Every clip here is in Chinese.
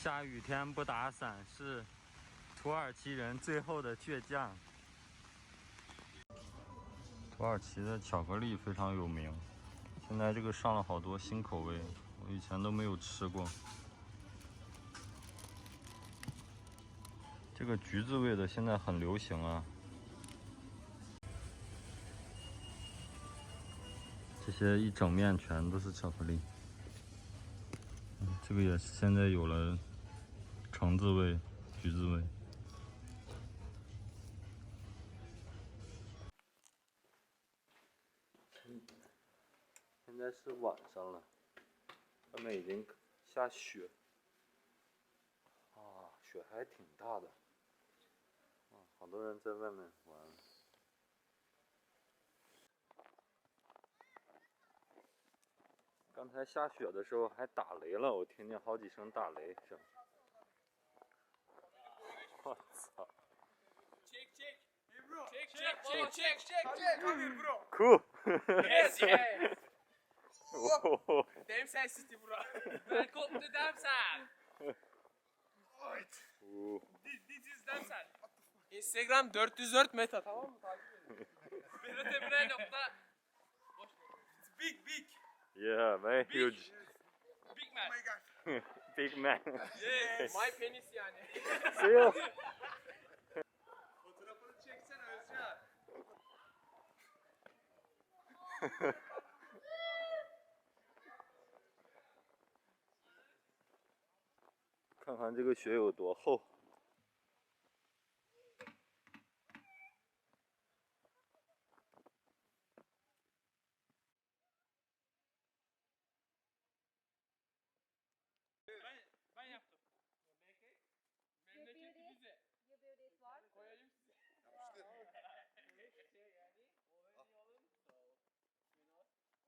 下雨天不打伞是土耳其人最后的倔强。土耳其的巧克力非常有名，现在这个上了好多新口味，我以前都没有吃过。这个橘子味的现在很流行啊。这些一整面全都是巧克力。这个也是现在有了橙子味、橘子味。现在是晚上了，外面已经下雪，啊，雪还挺大的，好多人在外面玩。刚才下雪的时候还打雷了，我听见好几声打雷声。我操 Check. Hey bro. Check. Come here bro.！Cool。 Yes. Oh. Damn sen city bro. Welcome to Damsan. This is Damsan. Instagram 404 meta, tamam mı? Takip edin. Berat Emre nokta. It's big. Yeah, very huge. Big man. Oh my god. Big man. Yes. My penis yani. See you. Fotoğrafını çeksene Özcan. 看看这个雪有多厚。Ben yaptım. Memleketi bize. You build it what? Koyayım size. Şey yani Overnial'ın Senin yaş kaç bir dedin? Ne yapıyorsun? Japon. Ha, ben Türk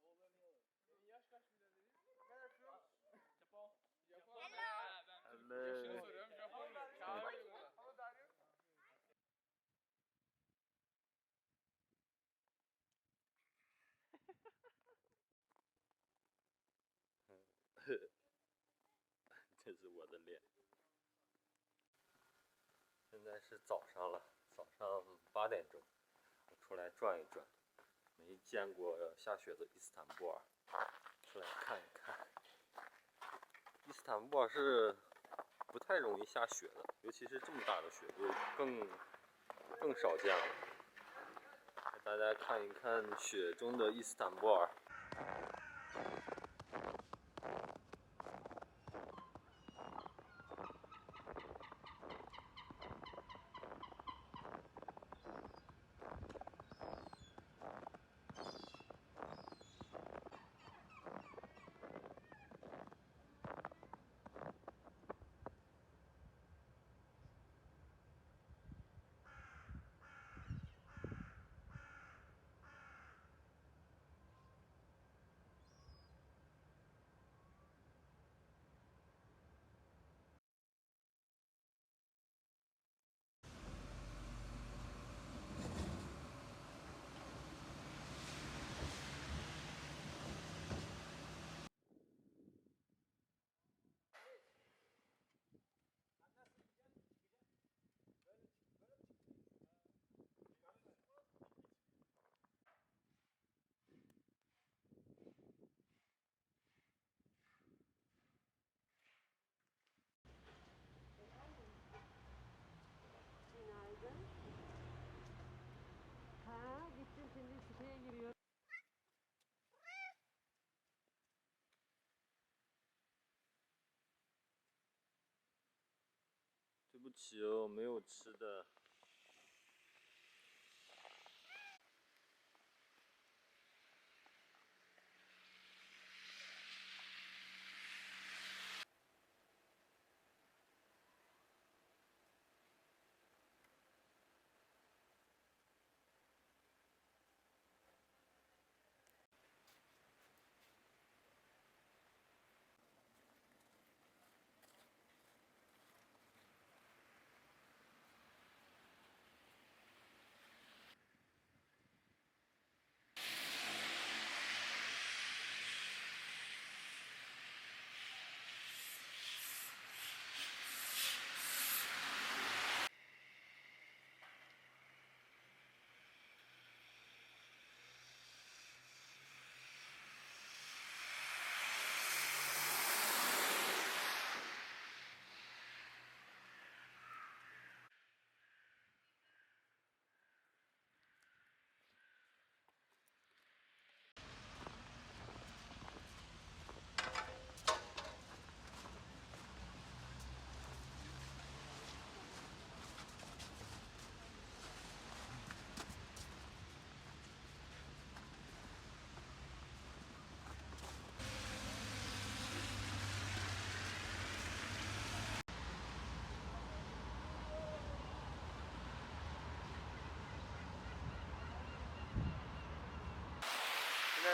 yaşını soruyorum. Japon mu? Kahve mi? How are you? 这是我的脸。现在是早上了，早上8点钟，我出来转一转，没见过下雪的伊斯坦布尔，出来看一看。伊斯坦布尔是不太容易下雪的，尤其是这么大的雪就更少见了。给大家看一看雪中的伊斯坦布尔。Günaydın. Ha, gittim şimdi siteye giriyorum. 对不起哦，没有吃的。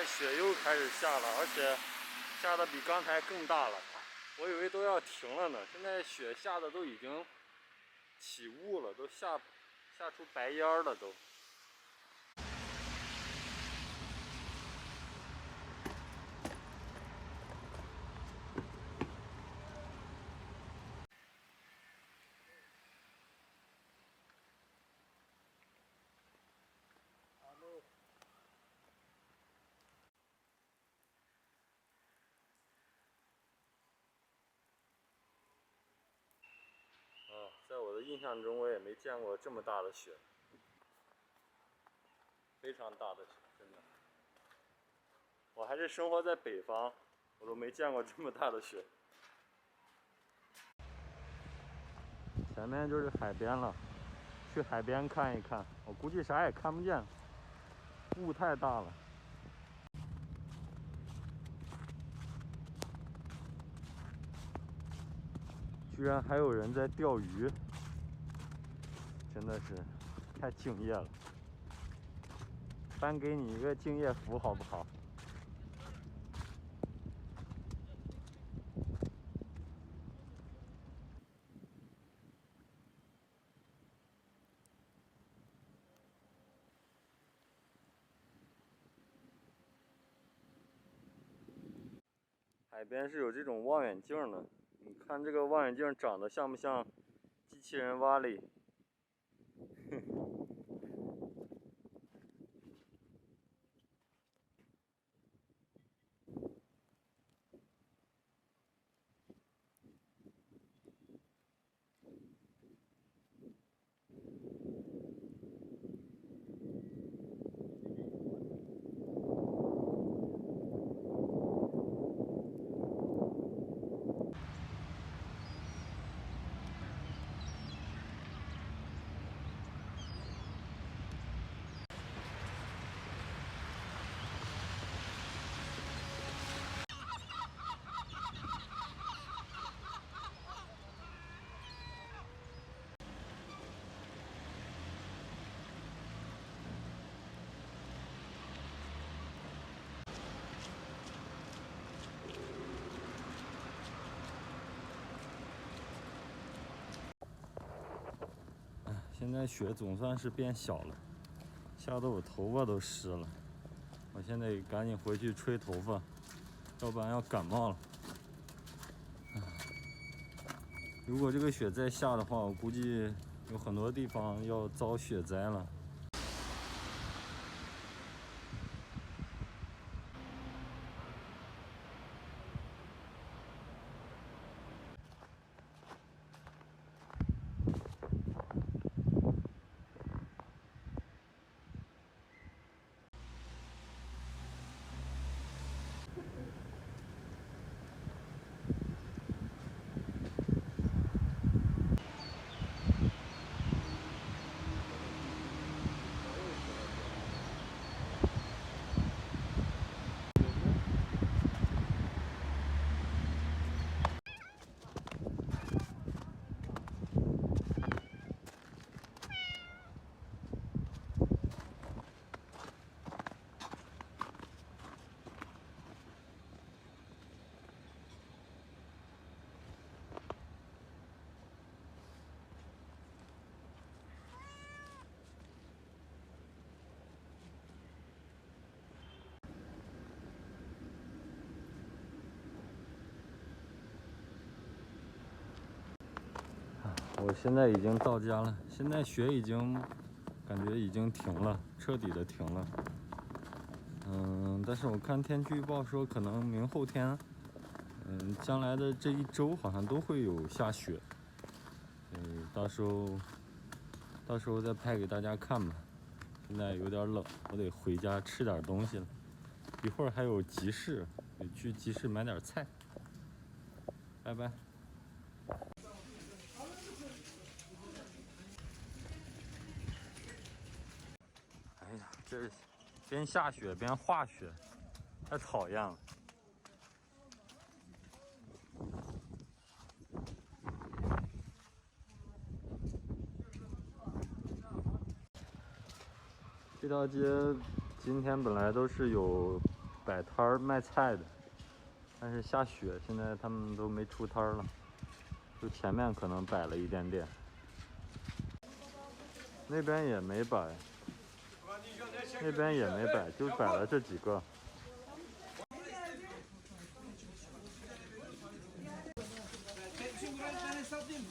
在雪又开始下了，而且下的比刚才更大了。我以为都要停了呢，现在雪下的都已经起雾了，都下出白烟了都。在我的印象中，我也没见过这么大的雪，非常大的雪，真的。我还是生活在北方，我都没见过这么大的雪。前面就是海边了，去海边看一看。我估计啥也看不见，雾太大了。居然还有人在钓鱼，真的是太敬业了。颁给你一个敬业福好不好？海边是有这种望远镜的，你看这个望远镜长得像不像机器人瓦力？现在雪总算是变小了，下得我头发都湿了。我现在赶紧回去吹头发，要不然要感冒了。如果这个雪再下的话，我估计有很多地方要遭雪灾了。我现在已经到家了，现在雪已经感觉已经停了，彻底的停了。但是我看天气预报说，可能明后天，将来的这一周好像都会有下雪。到时候再拍给大家看吧。现在有点冷，我得回家吃点东西了。一会儿还有集市，得去集市买点菜。拜拜。哎呀，这边下雪边化雪，太讨厌了。这条街今天本来都是有摆摊儿卖菜的，但是下雪，现在他们都没出摊儿了，就前面可能摆了一点点，那边也没摆，那边也没摆，就摆了这几个。Şimdi burayı ben hesaplayayım.